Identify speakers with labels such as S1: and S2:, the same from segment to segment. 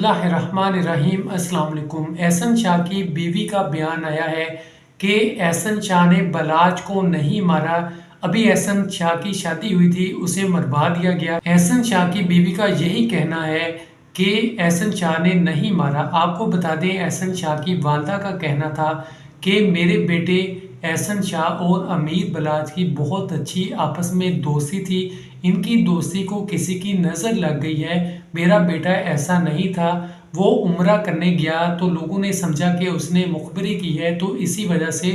S1: बिस्मिल्लाहिर्रहमानिर्रहीम। अस्सलाम वालेकुम। एहसन शाह की बीवी का बयान आया है कि एहसन शाह ने बलाच को नहीं मारा। अभी एहसन शाह की शादी हुई थी, उसे मरवा दिया गया। एहसन शाह की बीवी का यही कहना है कि एहसन शाह ने नहीं मारा। आपको बता दें, एहसन शाह की वालदा का कहना था कि मेरे बेटे एहसन शाह और अमीर बलाच की बहुत अच्छी आपस में दोस्ती थी। इनकी दोस्ती को किसी की नज़र लग गई है। मेरा बेटा ऐसा नहीं था। वो उम्रा करने गया तो लोगों ने समझा कि उसने मुखबिरी की है, तो इसी वजह से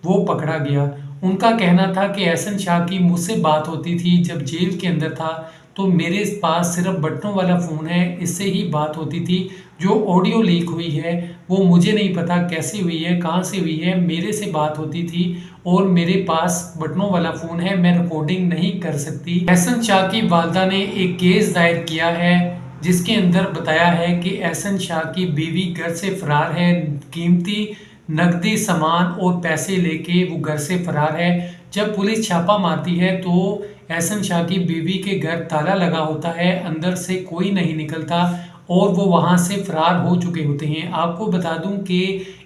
S1: वो पकड़ा गया। उनका कहना था कि एहसन शाह की मुझसे बात होती थी जब जेल के अंदर था, तो मेरे पास सिर्फ बटनों वाला फ़ोन है, इससे ही बात होती थी। जो ऑडियो लीक हुई है वो मुझे नहीं पता कैसे हुई है, कहाँ से हुई है। मेरे से बात होती थी और मेरे पास बटनों वाला फ़ोन है, मैं रिकॉर्डिंग नहीं कर सकती। एहसन शाह की वालदा ने एक केस दायर किया है जिसके अंदर बताया है कि एहसन शाह की बीवी घर से फरार है। कीमती नकदी सामान और पैसे लेके वो घर से फरार है। जब पुलिस छापा मारती है तो एहसन शाह की बीवी के घर ताला लगा होता है, अंदर से कोई नहीं निकलता और वो वहाँ से फरार हो चुके होते हैं। आपको बता दूं कि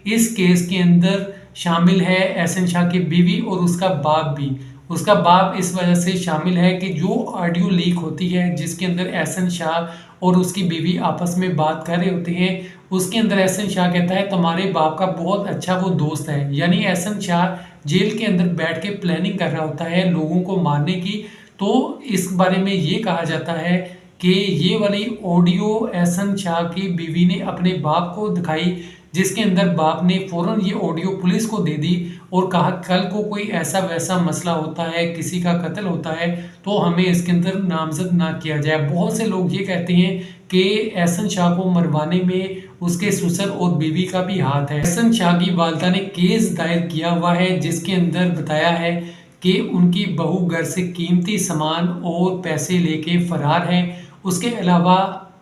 S1: इस केस के अंदर शामिल है एहसन शाह की बीवी और उसका बाप भी। उसका बाप इस वजह से शामिल है कि जो ऑडियो लीक होती है जिसके अंदर एहसन शाह और उसकी बीवी आपस में बात कर रहे होते हैं, उसके अंदर एहसन शाह कहता है तुम्हारे बाप का बहुत अच्छा वो दोस्त है। यानी एहसन शाह जेल के अंदर बैठ के प्लानिंग कर रहा होता है लोगों को मारने की। तो इस बारे में ये कहा जाता है कि ये वाली ऑडियो एहसन शाह की बीवी ने अपने बाप को दिखाई, जिसके अंदर बाप ने फ़ौरन ये ऑडियो पुलिस को दे दी और कहा कल को कोई ऐसा वैसा मसला होता है, किसी का कत्ल होता है, तो हमें इसके अंदर नामजद ना किया जाए। बहुत से लोग ये कहते हैं कि एहसन शाह को मरवाने में उसके ससुर और बीवी का भी हाथ है। एहसन शाह की वालदा ने केस दायर किया हुआ है जिसके अंदर बताया है कि उनकी बहू घर से कीमती सामान और पैसे लेके फरार है। उसके अलावा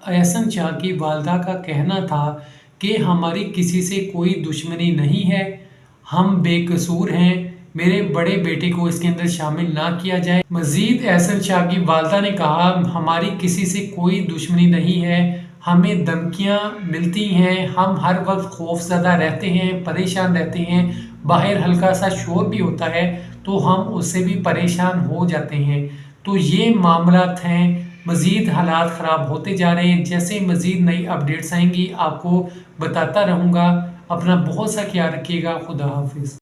S1: एहसन शाह की वालदा का कहना था कि हमारी किसी से कोई दुश्मनी नहीं है, हम बेकसूर हैं, मेरे बड़े बेटे को इसके अंदर शामिल ना किया जाए। मजीद एहसन शाह की वालदा ने कहा हमारी किसी से कोई दुश्मनी नहीं है, हमें धमकियां मिलती हैं, हम हर वक्त खौफज़दा रहते हैं, परेशान रहते हैं। बाहर हल्का सा शोर भी होता है तो हम उससे भी परेशान हो जाते हैं। तो ये मामलात हैं। मज़ीद हालात ख़राब होते जा रहे हैं। जैसे मज़ीद नई अपडेट्स आएंगी आपको बताता रहूँगा। अपना बहुत सा ख्याल रखिएगा। खुदा हाफिज़।